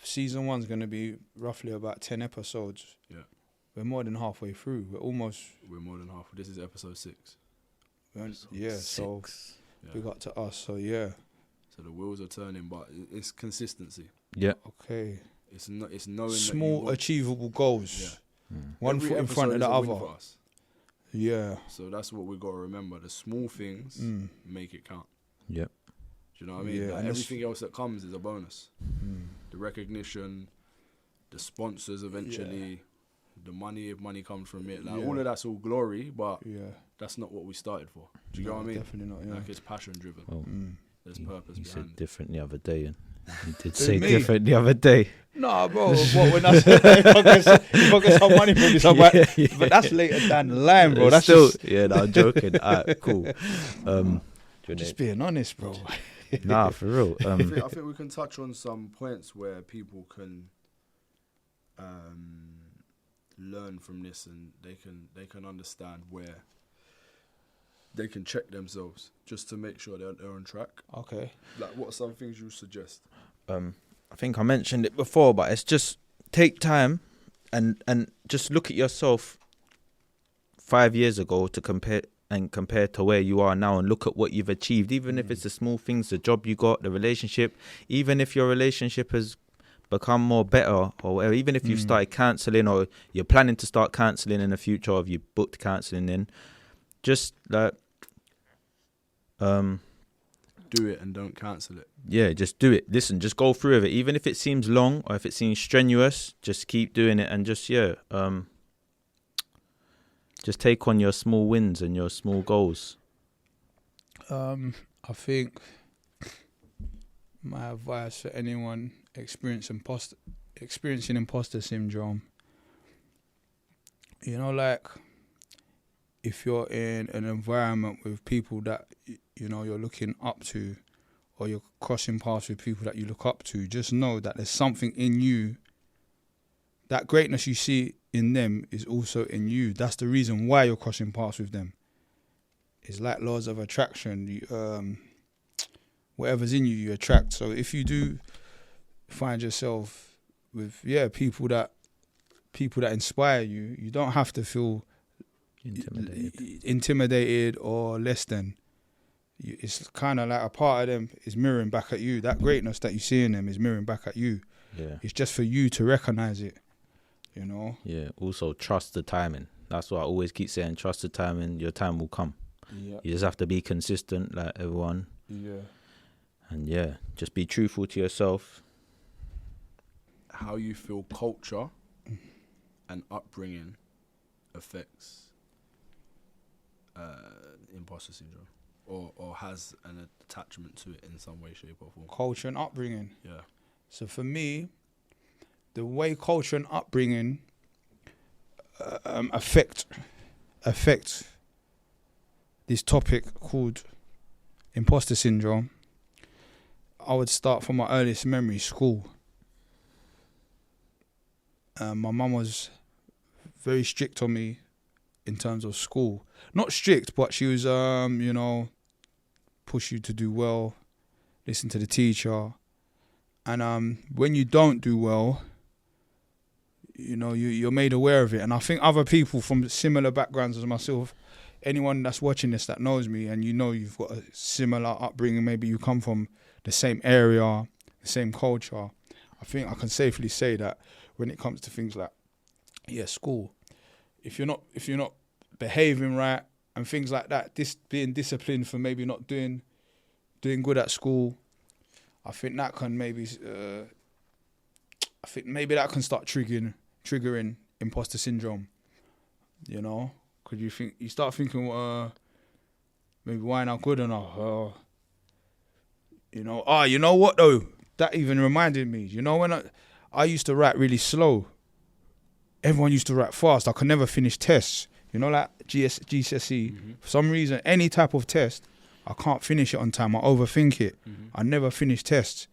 season 1's going to be roughly about 10 episodes. Yeah. We're more than halfway through. We're almost, We're more than half. This is episode 6. yeah, so Yeah. big up to us. So, yeah, So the wheels are turning, but it's consistency. yeah. okay. It's not. It's knowing Small, that you want, achievable goals. Yeah. One Every foot in front episode of the is a win other. for us. Yeah. So that's what we got to remember. The small things make it count. Yep. Do you know what I mean? Yeah, Like and everything else that comes is a bonus. The recognition, the sponsors eventually, the money if money comes from it. Like Yeah. all of that's all glory, but Yeah. that's not what we started for. Do you know what I mean? Definitely not, yeah. Like it's passion driven. Well, There's purpose you behind said it. different the other day, and you did Who, say me? different the other day. No, bro. What when I said if I get some money from this, I'm like, but that's later down the line, bro. That's still, just, yeah, no, I'm joking. Alright, cool. just being honest, bro. Nah, for real. I think we can touch on some points where people can learn from this, and they can understand where they can check themselves just to make sure they're on track. Okay. Like, what are some things you suggest? I think I mentioned it before, but it's just take time and just look at yourself 5 years ago to compare to where you are now, and look at what you've achieved, even if it's the small things, the job you got, the relationship, even if your relationship has become more better, or whatever, even if you've started cancelling, or you're planning to start cancelling in the future, or if you booked cancelling in, just like Do it and don't cancel it. yeah, just do it. Listen, just go through with it. Even if it seems long or if it seems strenuous, just keep doing it, and just just take on your small wins and your small goals. I think my advice for anyone experiencing imposter syndrome, you know, like if you're in an environment with people that you know you're looking up to, or you're crossing paths with people that you look up to, just know that there's something in you. That greatness you see in them is also in you. That's the reason why you're crossing paths with them. It's like laws of attraction. You, whatever's in you, you attract. So if you do find yourself with people that inspire you, you don't have to feel intimidated or less than. It's kind of like a part of them is mirroring back at you. That greatness that you see in them is mirroring back at you. Yeah. It's just for you to recognize it, you know? Yeah. Also, trust the timing. That's what I always keep saying. Trust the timing. Your time will come. Yeah. You just have to be consistent, like everyone. Yeah. And yeah, just be truthful to yourself. How you feel culture and upbringing affects imposter syndrome, or has an attachment to it in some way, shape or form. Culture and upbringing. Yeah. So for me, the way culture and upbringing affect this topic called imposter syndrome, I would start from my earliest memory, school. My mum was very strict on me in terms of school. Not strict, but she was, push you to do well, listen to the teacher. And when you don't do well, you know, you're made aware of it. And I think other people from similar backgrounds as myself anyone that's watching this that knows me, and you know you've got a similar upbringing, maybe you come from the same area, the same culture, I think I can safely say that when it comes to things like, school, if you're not behaving right and things like that, being disciplined for maybe not doing good at school, I think that can maybe that can start triggering imposter syndrome. You know, because you start thinking, maybe why not good enough? You know what though? That even reminded me. You know, when I used to write really slow. Everyone used to write fast. I could never finish tests. You know, like GCSE. Mm-hmm. For some reason, any type of test, I can't finish it on time. I overthink it. Mm-hmm. I never finish tests.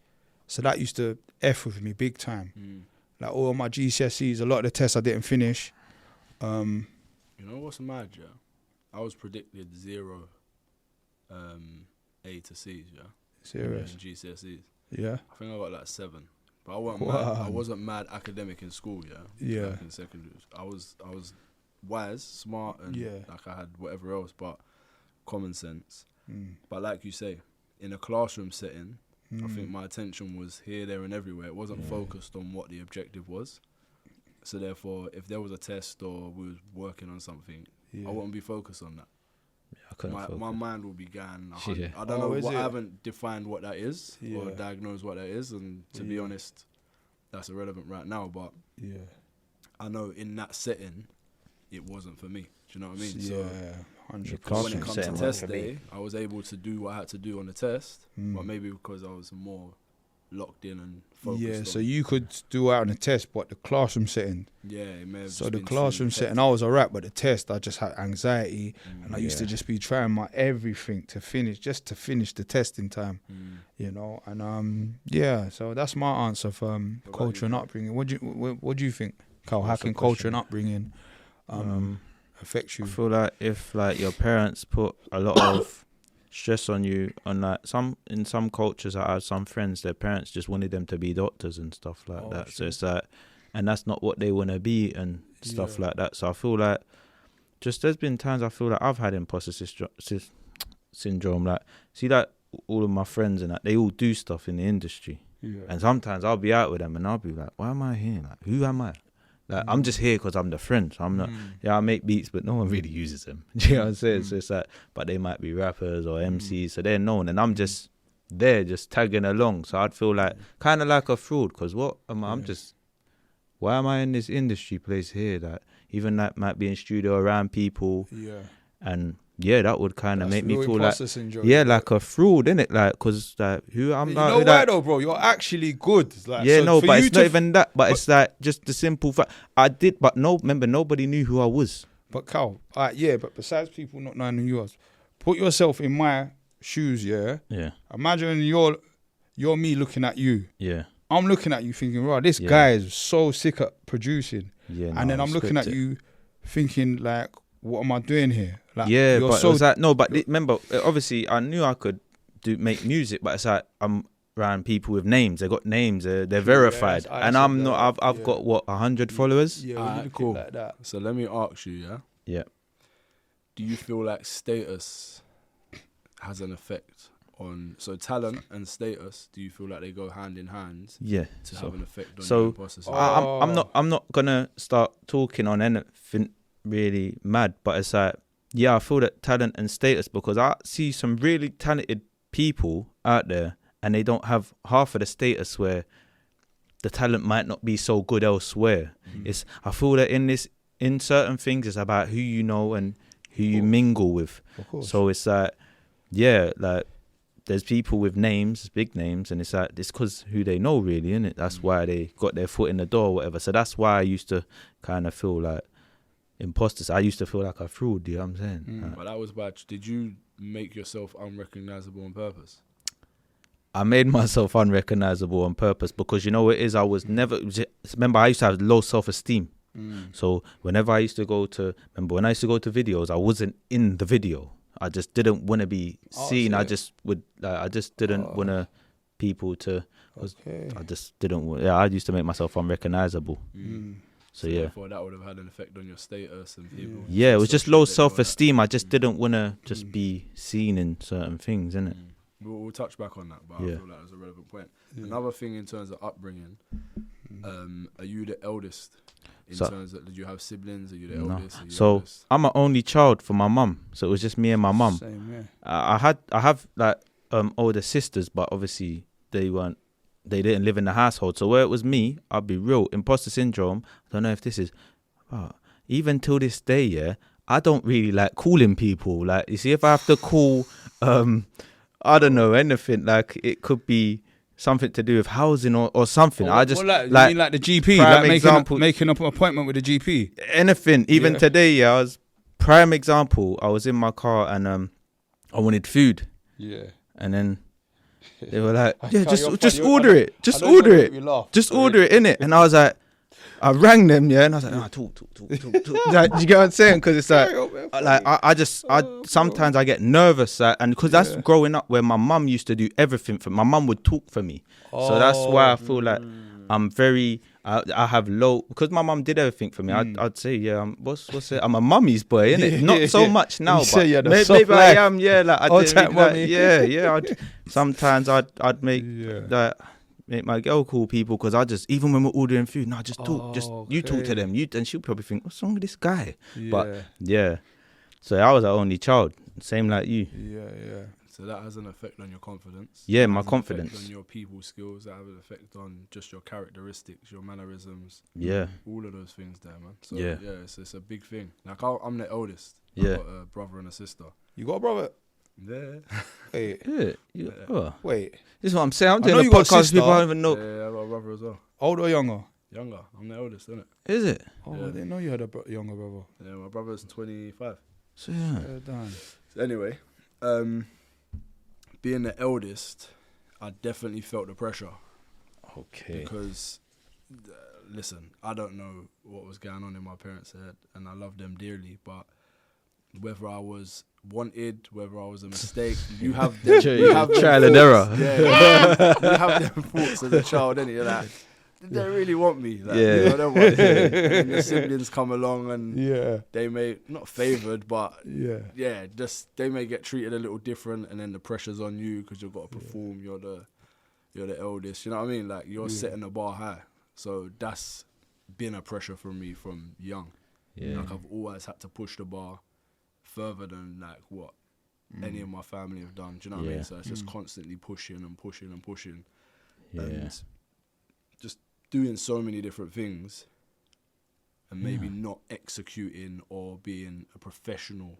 So that used to F with me big time. Mm. Like all my GCSEs, a lot of the tests I didn't finish. You know what's mad, yeah? I was predicted 0 A to C's, yeah? Serious? In GCSEs. Yeah? I think I got like 7. But I wasn't mad academic in school, yeah? Yeah. Like in secondary. I was wise, smart, and like I had whatever else, but common sense. Mm. But like you say, in a classroom setting, I think my attention was here, there, and everywhere. It wasn't focused on what the objective was. So therefore, if there was a test or we was working on something, I wouldn't be focused on that. Yeah, my mind will be gone. I don't know. I haven't defined what that is or diagnosed what that is, and to be honest, that's irrelevant right now. But I know in that setting, it wasn't for me. Do you know what I mean? Yeah, 100%. When it comes to test day, I was able to do what I had to do on the test, but maybe because I was more locked in and focused. Yeah, so you could do out on the test, but the classroom setting. Yeah, it may have. So the classroom setting, I was alright, but the test, I just had anxiety, and I used to just be trying my everything to finish the test in time. You know, and so that's my answer for culture and upbringing. What do you think, Kal? How can culture and upbringing affect you? I feel like if your parents put a lot of stress on you, in some cultures, I have some friends, their parents just wanted them to be doctors and stuff like that. Sure. So it's and that's not what they want to be and stuff like that. So I feel like there's been times I feel like I've had imposter syndrome. Like, see that all of my friends and that, they all do stuff in the industry. Yeah. And sometimes I'll be out with them and I'll be like, why am I here? Like, who am I? Like, I'm just here because I'm the friend. So I'm not, I make beats, but no one really uses them. Do you know what I'm saying? So it's like, but they might be rappers or MCs, so they're known. And I'm just there, just tagging along. So I'd feel like, kind of like a fraud, because why am I in this industry place here? That even that might be in studio around people. Yeah. And that would kind of make me feel like, syndrome, like a fraud, innit? Like, because who I'm not. You know why though, bro? You're actually good. Like, but it's not even that. But it's like just the simple fact. I did, but remember, nobody knew who I was. But Kal, but besides people not knowing who you was, put yourself in my shoes, yeah? Imagine you're me looking at you. Yeah. I'm looking at you thinking, right, this guy is so sick at producing. Yeah. And then I'm looking at you thinking, like, what am I doing here? Like, but it was like, no, but remember, obviously, I knew I could make music, but it's like I'm around people with names. They got names. They're verified, and I'm not. I've got 100 followers. Yeah, cool. Like that. So let me ask you, yeah. Do you feel like status has an effect on talent and status? Do you feel like they go hand in hand? Yeah. To have an effect on your imposter syndrome? I'm not gonna start talking on anything really mad, but it's like, I feel that talent and status, because I see some really talented people out there and they don't have half of the status, where the talent might not be so good elsewhere. I feel that in certain things, it's about who you know and who you mingle with. So it's like, like there's people with names, big names, and it's like, it's because who they know, really, innit? That's why they got their foot in the door or whatever. So that's why I used to kind of feel like imposters. I used to feel like a fraud, you know what I'm saying? But that was bad. Did you make yourself unrecognizable on purpose? I made myself unrecognizable on purpose because, you know what it is, I was never... Remember, I used to have low self-esteem. So whenever I used to go to... Remember, when I used to go to videos, I wasn't in the video. I just didn't want to be seen. I just would... I just didn't want people to... I just didn't want... I used to make myself unrecognizable. So yeah. Therefore, that would have had an effect on your status and people. Yeah, it was just low self-esteem. I just didn't want to just be seen in certain things, innit? We'll touch back on that, but I feel like it was a relevant point. Another thing in terms of upbringing, are you the eldest? In terms of, did you have siblings? Are you the eldest? So I'm an only child for my mum. So it was just me and my mum. Same, yeah. I have like older sisters, but obviously they didn't live in the household. So where it was me, I'll be real, imposter syndrome. I don't know if this is, even till this day, yeah, I don't really like calling people. Like, you see, if I have to call, I don't know, anything, like it could be something to do with housing or something. I just, you mean like the GP, like making up an appointment with the GP? Anything, even today, yeah, prime example, I was in my car and I wanted food. Yeah. And then they were like, yeah, just order it. Just order it. Just order it, innit? And I was like, I rang them, yeah, and I was like, talk. Like, you get what I'm saying? Because it's like I sometimes I get nervous, and because that's growing up where my mum used to do everything for me. My mum would talk for me. So that's why I feel like I'm very, I have low, because my mum did everything for me. I'd say, yeah, what's it? I'm a mummy's boy, innit? Not so much now, but maybe I am, yeah. Like, I did, like, yeah. Sometimes I'd make make my girl call people, because I just, even when we're ordering food, just talk, you talk to them, and she'll probably think, what's wrong with this guy? But yeah, so I was our only child, same like you. Yeah. So that has an effect on your confidence. Yeah, my confidence. On your people skills, that have an effect on just your characteristics, your mannerisms. Yeah. All of those things there, man. So yeah, it's a big thing. Like, I'm the eldest. Yeah. I've got a brother and a sister. You got a brother? Yeah. Wait. This is what I'm saying. I'm doing a podcast. People don't even know. Yeah, I've got a brother as well. Older or younger? Younger. I'm the eldest, isn't it? Is it? Oh, I didn't know you had a younger brother. Yeah, my brother's 25. So yeah. So anyway, being the eldest, I definitely felt the pressure. Okay. Because, listen, I don't know what was going on in my parents' head, and I love them dearly, but whether I was wanted, whether I was a mistake, you have them, trial and error. Yeah, you have them thoughts as a child, innit? You're like, did they really want me? Like, you know, them ones, and your siblings come along and they may, not favoured, but just they may get treated a little different, and then the pressure's on you because you've got to perform. You're the eldest. You know what I mean? Like, you're setting the bar high. So that's been a pressure for me from young. Yeah. Like, I've always had to push the bar further than like what any of my family have done. Do you know what I mean? So it's just constantly pushing and pushing and pushing. Yeah. And just doing so many different things and maybe not executing or being a professional,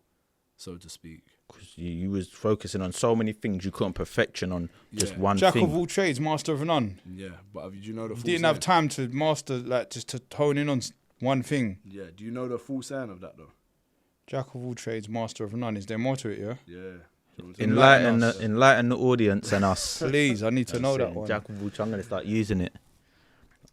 so to speak. Because you was focusing on so many things, you couldn't perfection on just one Jack thing. Jack of all trades, master of none. Yeah, but did you know the full didn't have time to master, like, just to hone in on one thing. Yeah, do you know the full saying of that though? Jack of all trades, master of none. Is there more to it, yeah? Yeah. Enlighten the audience and us. Please, I need to know that one. Jack of all trades, I'm going to start using it.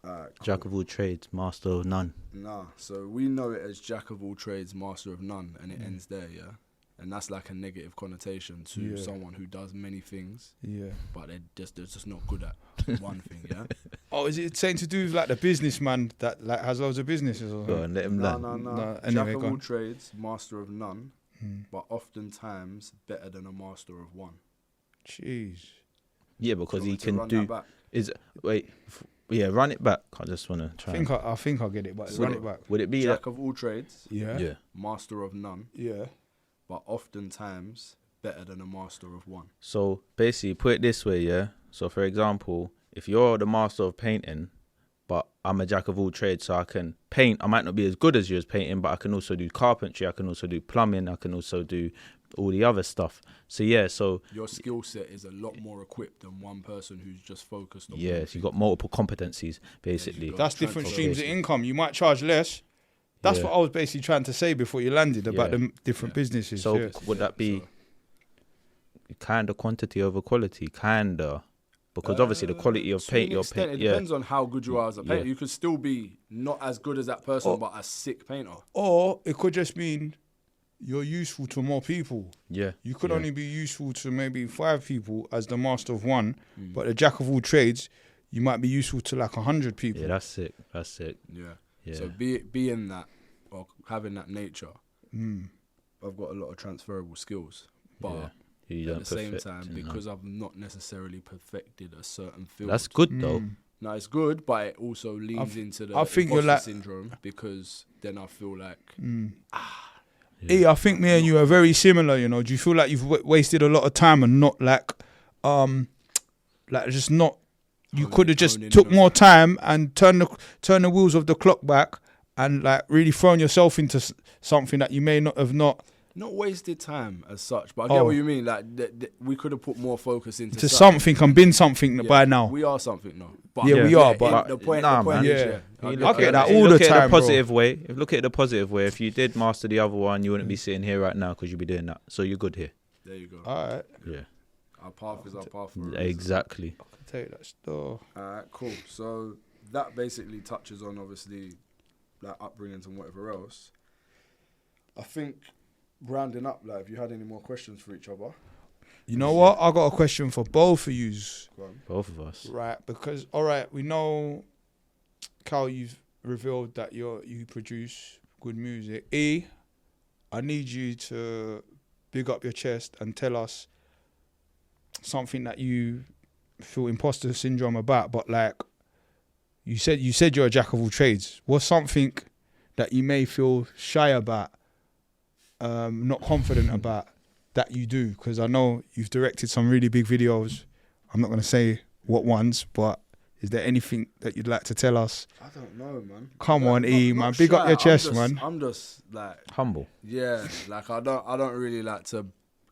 Alright, cool. Jack of all trades, master of none. Nah, so we know it as Jack of all trades, master of none, and it ends there, yeah? And that's like a negative connotation to someone who does many things, but they're just not good at one thing, yeah? Oh, is it saying to do with like the businessman that like has loads of businesses or something? Go on, let him learn. No. Anyway, Jack of all trades, master of none, but oftentimes better than a master of one. Jeez. Yeah, because he can do. Run it back. I just want to try. I think I'll get it, but run it back. Would it be Jack of all trades? Yeah. Master of none? Yeah. But oftentimes better than a master of one. So basically, put it this way, yeah. So for example, if you're the master of painting, but I'm a jack of all trades, so I can paint. I might not be as good as you as painting, but I can also do carpentry. I can also do plumbing. I can also do all the other stuff. So so your skill set is a lot more equipped than one person who's just focused on. Yes, you've got multiple competencies basically. That's different streams of income. You might charge less. That's what I was basically trying to say before you landed about the different businesses. So would that be kind of quantity over quality? Kind of. Because obviously the quality of paint you're painting. It depends on how good you are as a painter. You could still be not as good as that person, but a sick painter. Or it could just mean you're useful to more people. Yeah. You could only be useful to maybe 5 people as the master of one, but the jack of all trades, you might be useful to like 100 people. Yeah, that's sick. Yeah. Yeah. So being that or having that nature, I've got a lot of transferable skills. But at the same time, because I've not necessarily perfected a certain field. That's good though. No, it's good, but it also leans into the imposter syndrome, because then I feel like I think me and you are very similar, you know. Do you feel like you've wasted a lot of time and not like just not, you could have just took more time and turn the wheels of the clock back and like really thrown yourself into something that you may not have not wasted time as such, but I get what you mean. Like we could have put more focus into something and been something by now. We are something now. But we are. But the point is, I get that all the time. Look at the positive way. Look at it the positive way. If you did master the other one, you wouldn't be sitting here right now because you'd be doing that. So you're good here. There you go. All right. Yeah. Our path is our path. I Exactly. can tell you that story. All right, cool. So that basically touches on obviously like upbringings and whatever else. I think rounding up, like, if you had any more questions for each other. You know what? I got a question for both of yous. Both of us. Right, because we know, Kal, you've revealed that you produce good music. I need you to big up your chest and tell us something that you feel imposter syndrome about, but like you said you're a jack of all trades. What's something that you may feel shy about, not confident about, that you do? Because I know you've directed some really big videos. I'm not going to say what ones, but is there anything that you'd like to tell us? I don't know, man. Come on, man. Big up your chest, man. I'm just like humble. Yeah, like I don't really like to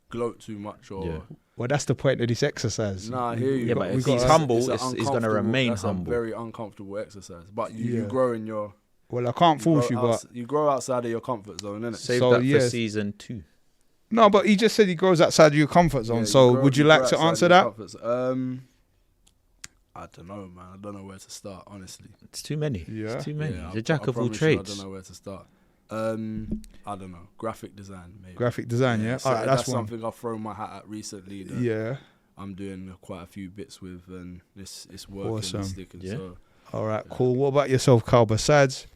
gloat too much or. Yeah. Well, that's the point of this exercise. Nah, I hear you. Yeah, but if he's humble, he's going to remain humble. That's a very uncomfortable exercise. But you grow in your. Well, I can't force you, but you grow outside of your comfort zone, innit? Save that for season 2. No, but he just said he grows outside of your comfort zone. Yeah, so would you like to answer that? I don't know, man. I don't know where to start, honestly. It's too many. Yeah. It's too many. He's a jack of all trades. I don't know where to start. I don't know. Graphic design, maybe. Graphic design, yeah. So all right, that's something I've thrown my hat at recently. Yeah. I'm doing quite a few bits with, and it's working. Awesome. And sticking. Yeah. So, all right, cool. What about yourself, Kal? Besides,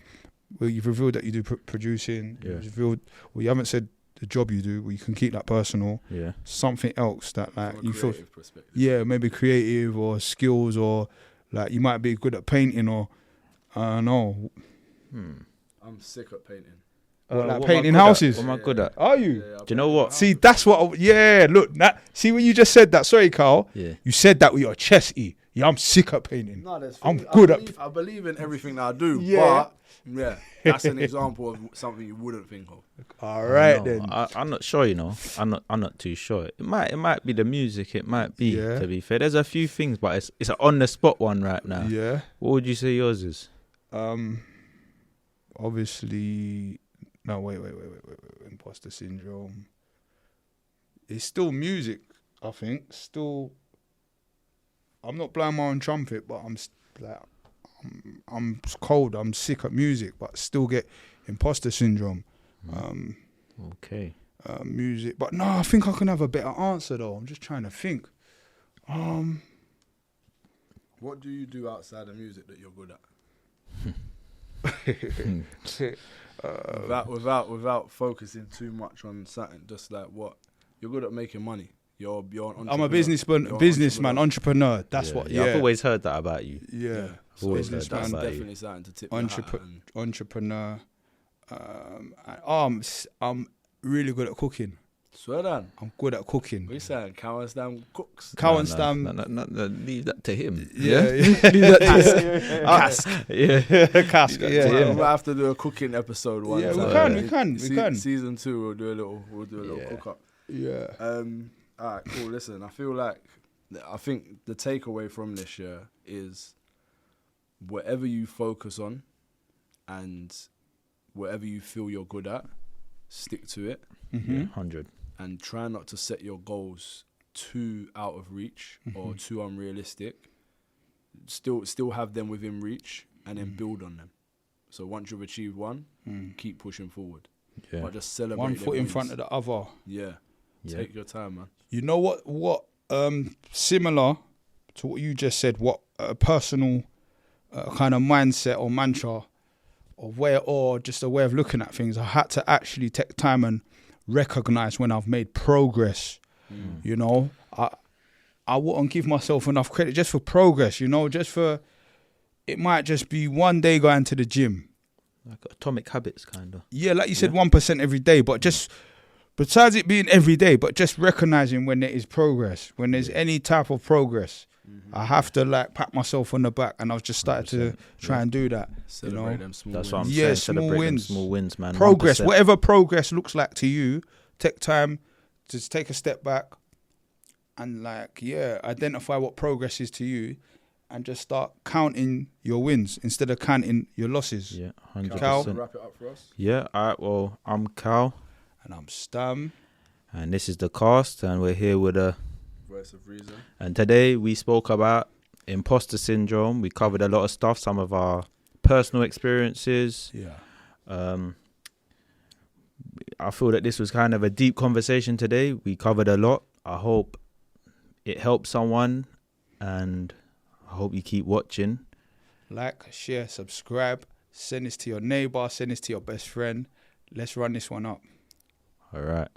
you've revealed that you do producing. Yeah. You've revealed, you haven't said the job you do. You can keep that personal. Yeah. Something else that like you feel. Perspective. Yeah, maybe creative or skills, or like you might be good at painting, or I don't know. I'm sick at painting. Like painting houses. What am I good at? Are you? Do you know what? See, that's what. Look, see when you just said that. Sorry, Kal. Yeah. You said that with your chest. Yeah, I'm sick at painting. No, I'm good at. I believe in everything that I do. Yeah. But that's an example of something you wouldn't think of. All right then. I'm not sure. You know, I'm not too sure. It might be the music. It might be. To be fair, there's a few things, but it's an on the spot one right now. Yeah. What would you say yours is? Obviously. No, wait. Imposter syndrome. It's still music, I think. Still, I'm not blowing my own trumpet, but I'm cold. I'm sick at music, but still get imposter syndrome. Okay. Music, but no, I think I can have a better answer though. I'm just trying to think. What do you do outside of music that you're good at? Without focusing too much on something, just like what you're good at making money. You're I'm a businessman, entrepreneur. That's what. Yeah, I've always heard that about you. Yeah, I've always heard that about definitely you. something to tip entrepreneur. I'm really good at cooking. Swear down. I'm good at cooking. What are you saying? Kal and Stam cooks? Kal and Stam. No, leave that to him. Yeah. Leave that to him. K.A.S.T. Yeah. K.A.S.T. Yeah. We'll have to do a cooking episode one time. We can. Season 2, we'll do a little cook up. Yeah. All right, cool. Listen, I think the takeaway from this year is whatever you focus on and whatever you feel you're good at, stick to it. Mm-hmm. 100. And try not to set your goals too out of reach or too unrealistic. Still have them within reach and then build on them. So once you've achieved one, keep pushing forward. Yeah. But just celebrate one foot in front of the other. Yeah. Take your time, man. You know what similar to what you just said, what a personal kind of mindset or mantra or just a way of looking at things. I had to actually take time and recognize when I've made progress. You know, I wouldn't give myself enough credit just for progress. You know, it might just be one day going to the gym. Like atomic habits, kind of. Yeah, like you said, 1% every day, but just besides it being every day, but just recognizing when there is progress, when there's any type of progress. I have to like pat myself on the back, and I've just started to try and do that. Celebrate them small That's wins. what I'm Yeah, saying. small Celebrate wins. them small wins, man. Progress, 1%. whatever progress looks like to you, take time to take a step back and identify what progress is to you, and just start counting your wins instead of counting your losses. Yeah, Kal? 100%. Wrap it up for us. Yeah, all right, well, I'm Kal, And I'm Stam. and this is the K.A.S.T, and we're here with Voice of reason. and today we spoke about imposter syndrome. We covered a lot of stuff, some of our personal experiences. Yeah. I feel that this was kind of a deep conversation today. We covered a lot. I hope it helps someone, and I hope you keep watching. Like, share, subscribe, send this to your neighbor, send this to your best friend. Let's run this one up. All right.